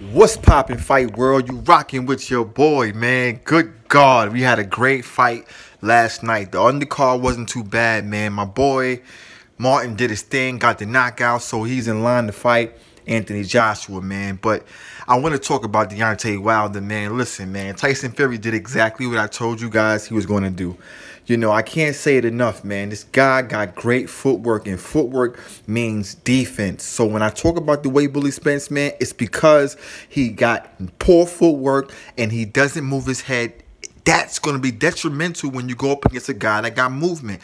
What's poppin', fight world? You rocking with your boy, man. Good God, we had a great fight last night. The undercard wasn't too bad, man. My boy Martin did his thing, got the knockout, so he's in line to fight Anthony Joshua, man. But I want to talk about Deontay Wilder, man. Listen, man, Tyson Fury did exactly what I told you guys he was going to do. You know, I can't say it enough, man. This guy got great footwork, and footwork means defense. So when I talk about the way Bully Spence, man, it's because he got poor footwork and he doesn't move his head. That's going to be detrimental when you go up against a guy that got movement.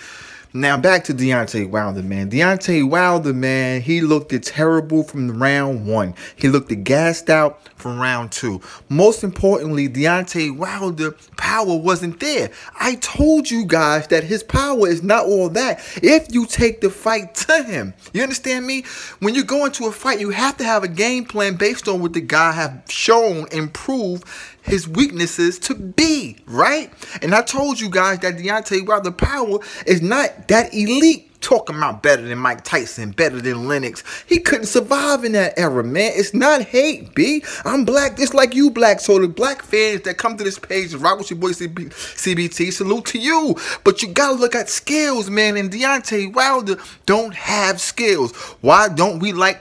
Now, back to Deontay Wilder, man. Deontay Wilder, man, he looked terrible from round one. He looked gassed out from round two. Most importantly, Deontay Wilder power wasn't there. I told you guys that his power is not all that if you take the fight to him. You understand me? When you go into a fight, you have to have a game plan based on what the guy have shown and proved his weaknesses to be, right? And I told you guys that Deontay Wilder power is not that elite. Talking about better than Mike Tyson, better than Lennox. He couldn't survive in that era, man. It's not hate, B. I'm black just like you black. So the black fans that come to this page and rock with your boy CBT, salute to you. But you gotta look at skills, man. And Deontay Wilder don't have skills. Why don't we like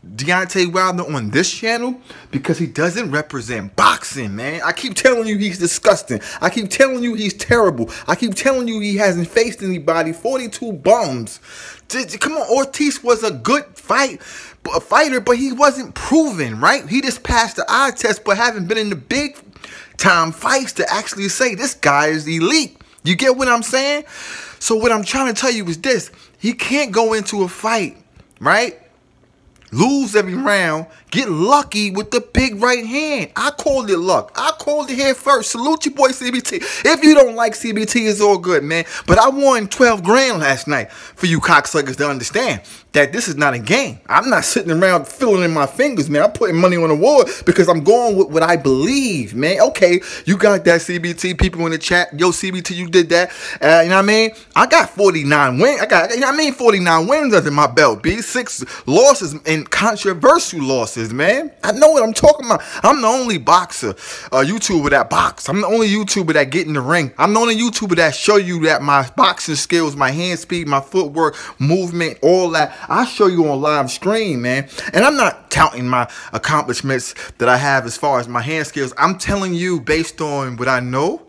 Deontay Wilder on this channel? Because he doesn't represent boxing, man. I keep telling you he's disgusting. I keep telling you he's terrible. I keep telling you he hasn't faced anybody. 42 bums. Come on, Ortiz was a good fighter, but he wasn't proven, right? He just passed the eye test, but haven't been in the big time fights to actually say this guy is elite. You get what I'm saying? So what I'm trying to tell you is this. He can't go into a fight, right? Lose every round, get lucky with the big right hand. I called it luck. I called it here first. Salute your boy CBT. If you don't like CBT, it's all good, man. But I won 12 grand last night for you cocksuckers to understand that this is not a game. I'm not sitting around filling in my fingers, man. I'm putting money on the wall because I'm going with what I believe, man. Okay, you got that, CBT. People in the chat, yo, CBT, you did that. You know what I mean? I got 49 wins. I got, 49 wins under my belt, B. 6 losses and controversial losses, man. I know what I'm talking about. I'm the only boxer, YouTuber that box. I'm the only YouTuber that get in the ring. I'm the only YouTuber that show you that my boxing skills, my hand speed, my footwork, movement, all that, I show you on live stream, man. And I'm not counting my accomplishments that I have as far as my hand skills. I'm telling you based on what I know,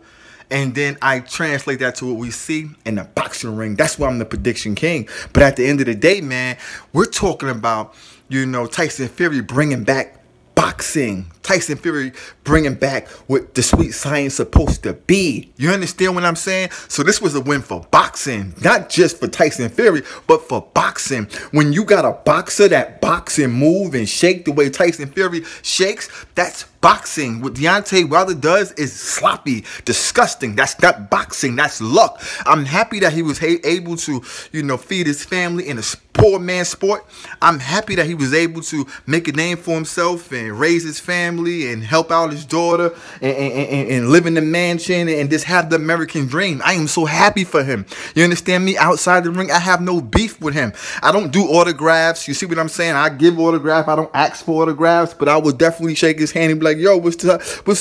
and then I translate that to what we see in the boxing ring. That's why I'm the prediction king. But at the end of the day, man, we're talking about, you know, Tyson Fury bringing back boxing. Tyson Fury bringing back what the sweet science supposed to be. You understand what I'm saying? So this was a win for boxing, not just for Tyson Fury, but for boxing. When you got a boxer that box and move and shake the way Tyson Fury shakes, that's boxing. What Deontay Wilder does is sloppy, disgusting. That's not boxing. That's luck. I'm happy that he was able to, you know, feed his family in a poor man's sport. I'm happy that he was able to make a name for himself and raise his family and help out his daughter and live in the mansion and just have the American dream. I am so happy for him. You understand me? Outside the ring, I have no beef with him. I don't do autographs. You see what I'm saying? I give autographs. I don't ask for autographs, but I would definitely shake his hand and be like, yo, what's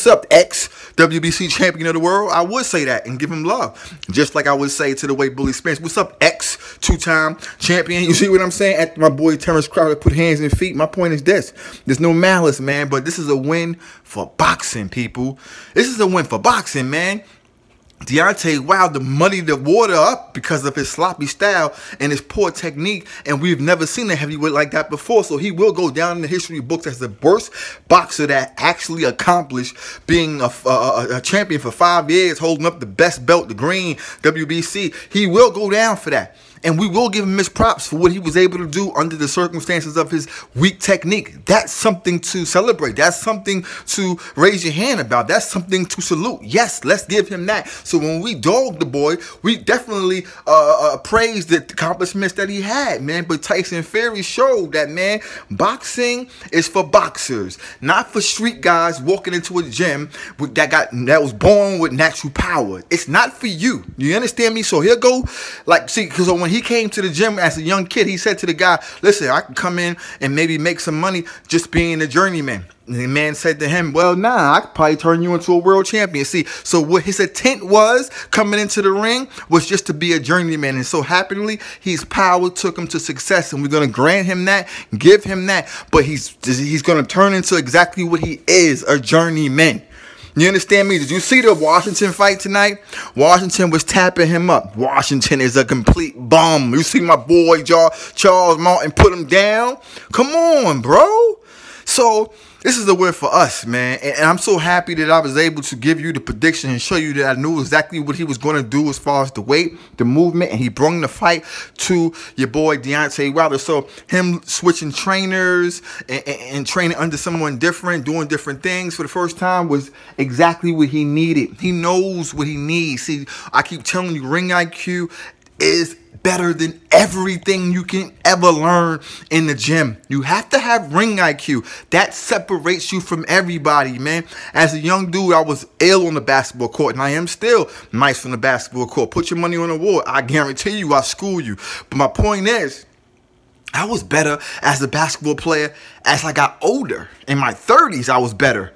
up, ex-WBC champion of the world? I would say that and give him love. Just like I would say to the way Bully Spence, what's up, ex-2-time champion? You see what I'm saying? After my boy Terrence Crowder put hands and feet, my point is this. There's no malice, man, but this is a win for boxing, people. This is a win for boxing, man. Deontay Wilder muddied the water up because of his sloppy style and his poor technique, and we've never seen a heavyweight like that before. So he will go down in the history books as the worst boxer that actually accomplished being a champion for 5 years, holding up the best belt, the green WBC. He will go down for that. And we will give him his props for what he was able to do under the circumstances of his weak technique. That's something to celebrate. That's something to raise your hand about. That's something to salute. Yes, let's give him that. So when we dog the boy, we definitely praise the accomplishments that he had, man. But Tyson Fury showed that, man, boxing is for boxers, not for street guys walking into a gym that was born with natural power. It's not for you. You understand me? So he'll go, like, see, because when he came to the gym as a young kid, he said to the guy, listen, I can come in and maybe make some money just being a journeyman. the man said to him, well, nah, I could probably turn you into a world champion. See, so what his intent was coming into the ring was just to be a journeyman. And so happily, his power took him to success. And we're going to grant him that, give him that. But he's going to turn into exactly what he is, a journeyman. You understand me? Did you see the Washington fight tonight? Washington was tapping him up. Washington is a complete bum. You see my boy Charles Martin put him down? Come on, bro. So this is a win for us, man. And I'm so happy that I was able to give you the prediction and show you that I knew exactly what he was going to do as far as the weight, the movement, and he brought the fight to your boy Deontay Wilder. So him switching trainers and training under someone different, doing different things for the first time was exactly what he needed. He knows what he needs. See, I keep telling you, ring IQ is better than everything you can ever learn in the gym. You have to have ring IQ. That separates you from everybody, man. As a young dude, I was ill on the basketball court, and I am still nice on the basketball court. Put your money on the wall. I guarantee you I'll school you. But my point is, I was better as a basketball player as I got older. In my 30s, I was better.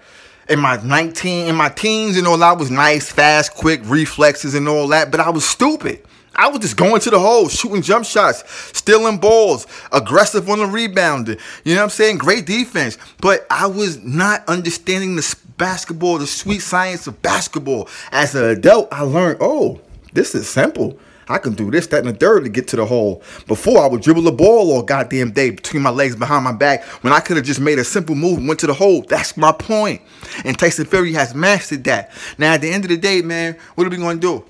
In my teens and all, I was nice, fast, quick, reflexes and all that, but I was stupid. I was just going to the hole, shooting jump shots, stealing balls, aggressive on the rebounding. You know what I'm saying? Great defense. But I was not understanding the basketball, the sweet science of basketball. As an adult, I learned, oh, this is simple. I can do this, that, and the third to get to the hole. Before, I would dribble the ball all goddamn day between my legs behind my back when I could have just made a simple move and went to the hole. That's my point. And Tyson Fury has mastered that. Now, at the end of the day, man, what are we going to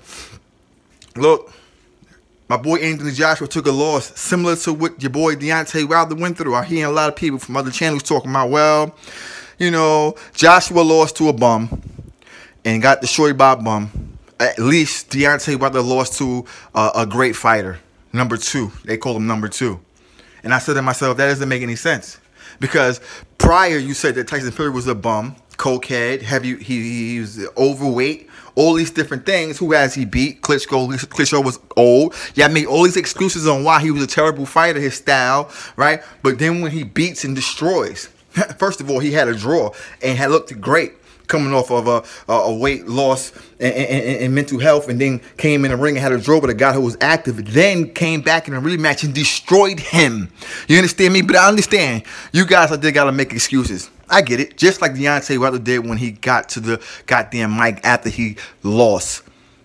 do? Look. My boy Anthony Joshua took a loss similar to what your boy Deontay Wilder went through. I hear a lot of people from other channels talking about, well, you know, Joshua lost to a bum and got destroyed by a bum. At least Deontay Wilder lost to a great fighter, number 2. They call him number 2. And I said to myself, that doesn't make any sense. Because prior you said that Tyson Fury was a bum, cokehead, he was overweight, all these different things. Who has he beat? Klitschko was old. Yeah, I made all these excuses on why he was a terrible fighter, his style, right? But then when he beats and destroys, first of all, he had a draw and had looked great coming off of a weight loss and mental health, and then came in the ring and had a draw with a guy who was active, then came back in a rematch and destroyed him. You understand me? But I understand you guys out there got to make excuses. I get it. Just like Deontay Wilder did when he got to the goddamn mic after he lost,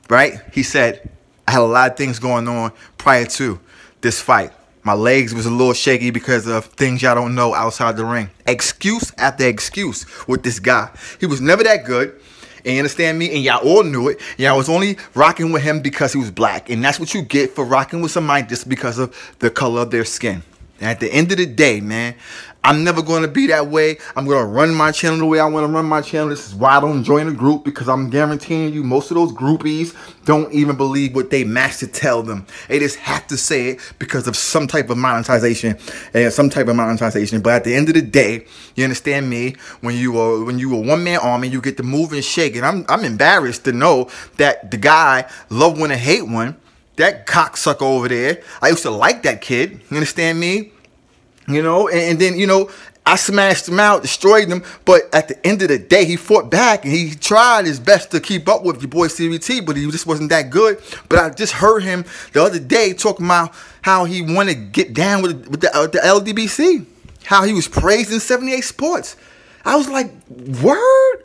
right? He said, I had a lot of things going on prior to this fight. My legs was a little shaky because of things y'all don't know outside the ring. Excuse after excuse with this guy. He was never that good. And you understand me? And y'all all knew it. Y'all was only rocking with him because he was black. And that's what you get for rocking with somebody just because of the color of their skin. And at the end of the day, man, I'm never going to be that way. I'm going to run my channel the way I want to run my channel. This is why I don't join a group, because I'm guaranteeing you most of those groupies don't even believe what they master tell them. They just have to say it because of some type of monetization and some type of monetization. But at the end of the day, you understand me, when you are one-man army, you get to move and shake. And I'm embarrassed to know that the guy, love one and hate one, that cocksucker over there, I used to like that kid. You understand me? You know, and then, you know, I smashed him out, destroyed him. But at the end of the day, he fought back and he tried his best to keep up with your boy CBT, but he just wasn't that good. But I just heard him the other day talking about how he wanted to get down with the LDBC, how he was praised in 78 Sports. I was like, word?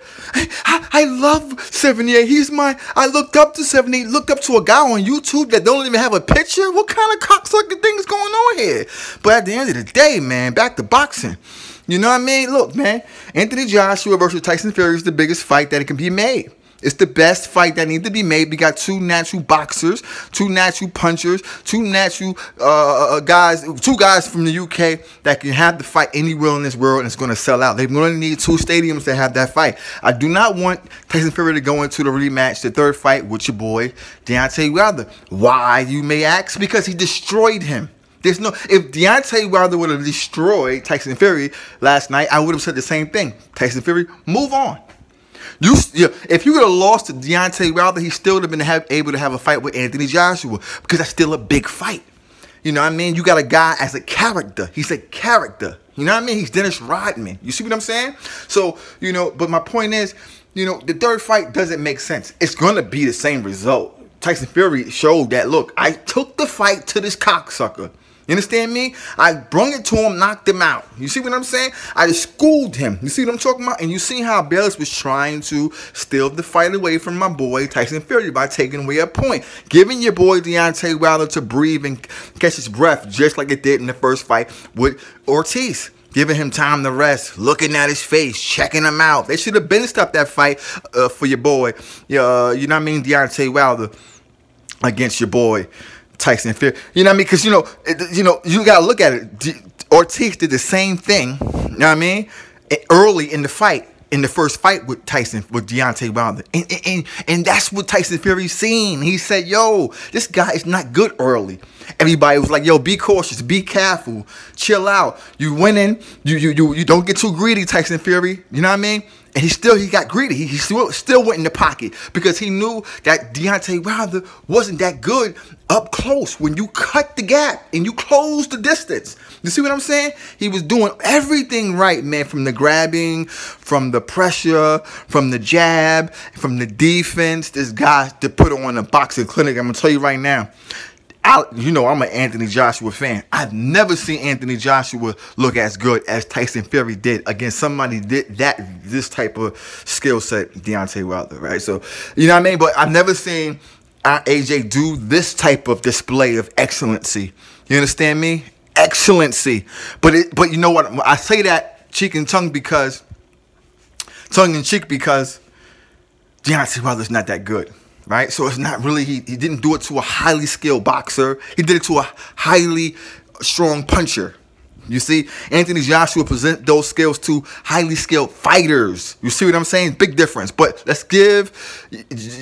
I love 78. I looked up to 78, looked up to a guy on YouTube that don't even have a picture. What kind of cocksucker thing is going on here? But at the end of the day, man, back to boxing. You know what I mean? Look, man, Anthony Joshua versus Tyson Fury is the biggest fight that it can be made. It's the best fight that needs to be made. We got two natural boxers, two natural punchers, two natural guys, two guys from the UK that can have the fight anywhere in this world, and it's going to sell out. They're going to need 2 stadiums to have that fight. I do not want Tyson Fury to go into the rematch, the third fight with your boy Deontay Wilder. Why, you may ask? Because he destroyed him. If Deontay Wilder would have destroyed Tyson Fury last night, I would have said the same thing. Tyson Fury, move on. If you would have lost to Deontay Wilder, he still would have been able to have a fight with Anthony Joshua, because that's still a big fight. You know what I mean? You got a guy as a character. He's a character. You know what I mean? He's Dennis Rodman. You see what I'm saying? So, you know, but my point is, you know, the third fight doesn't make sense. It's going to be the same result. Tyson Fury showed that, look, I took the fight to this cocksucker. You understand me? I brung it to him, knocked him out. You see what I'm saying? I just schooled him. You see what I'm talking about? And you see how Bayless was trying to steal the fight away from my boy Tyson Fury by taking away a point. Giving your boy Deontay Wilder to breathe and catch his breath just like it did in the first fight with Ortiz. Giving him time to rest, looking at his face, checking him out. They should have been stopped that fight for your boy, you know what I mean, Deontay Wilder against your boy Tyson Fury. You know what I mean? Because, you know, you got to look at it. Ortiz did the same thing, you know what I mean, early in the fight, in the first fight with Deontay Wilder. And that's what Tyson Fury seen. He said, yo, this guy is not good early. Everybody was like, yo, be cautious, be careful, chill out. You winning, you don't get too greedy, Tyson Fury. You know what I mean? And he got greedy. He still went in the pocket because he knew that Deontay Wilder wasn't that good up close when you cut the gap and you close the distance. You see what I'm saying? He was doing everything right, man, from the grabbing, from the pressure, from the jab, from the defense. This guy to put on a boxing clinic, I'm going to tell you right now. You know, I'm an Anthony Joshua fan. I've never seen Anthony Joshua look as good as Tyson Fury did against somebody this type of skill set, Deontay Wilder, right? So, you know what I mean? But I've never seen AJ do this type of display of excellency. You understand me? Excellency. But you know what? I say that tongue in cheek because Deontay Wilder's not that good. Right? So it's not really, he didn't do it to a highly skilled boxer. He did it to a highly strong puncher. You see, Anthony Joshua present those skills to highly skilled fighters. You see what I'm saying? Big difference. But let's give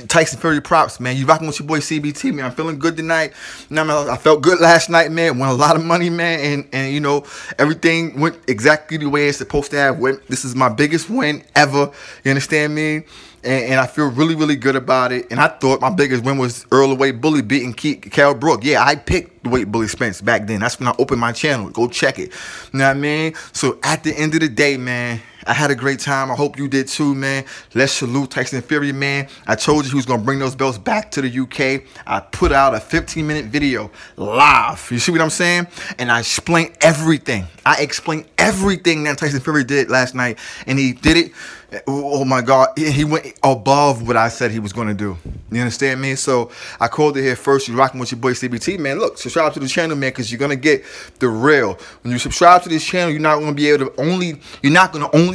Tyson Fury props, man. You rocking with your boy CBT, man. I'm feeling good tonight. I felt good last night, man. Won a lot of money, man. And you know, everything went exactly the way it's supposed to have went. This is my biggest win ever. You understand me? And I feel really, really good about it. And I thought my biggest win was Earl Weight Bully beating Kell Brook. Yeah, I picked the Weight Bully Spence back then. That's when I opened my channel. Go check it. You know what I mean? So at the end of the day, man, I had a great time. I hope you did too, man. Let's salute Tyson Fury, man. I told you he was going to bring those belts back to the UK. I put out a 15-minute video live. You see what I'm saying? And I explained everything. I explained everything that Tyson Fury did last night. And he did it. Oh, my God. He went above what I said he was going to do. You understand me? So I called it here first. You're rocking with your boy CBT, man. Look, subscribe to the channel, man, because you're going to get the real. When you subscribe to this channel, you're not going to be able to only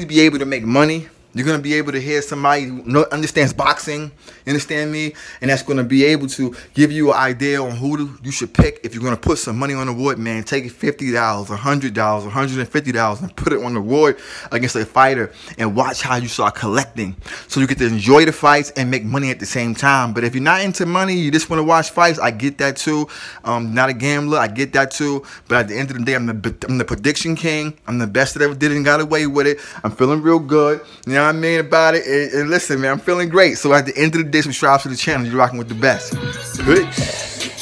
be able to make money. You're going to be able to hear somebody who understands boxing, you understand me? And that's going to be able to give you an idea on who you should pick. If you're going to put some money on the wood, man, take $50, $100, $150 and put it on the wood against a fighter and watch how you start collecting. So you get to enjoy the fights and make money at the same time. But if you're not into money, you just want to watch fights, I get that too. Not a gambler, I get that too. But at the end of the day, I'm the prediction king. I'm the best that ever did and got away with it. I'm feeling real good. You know what I mean about it? And listen, man, I'm feeling great. So at the end of the day, subscribe to the channel. You're rocking with the best. Peace.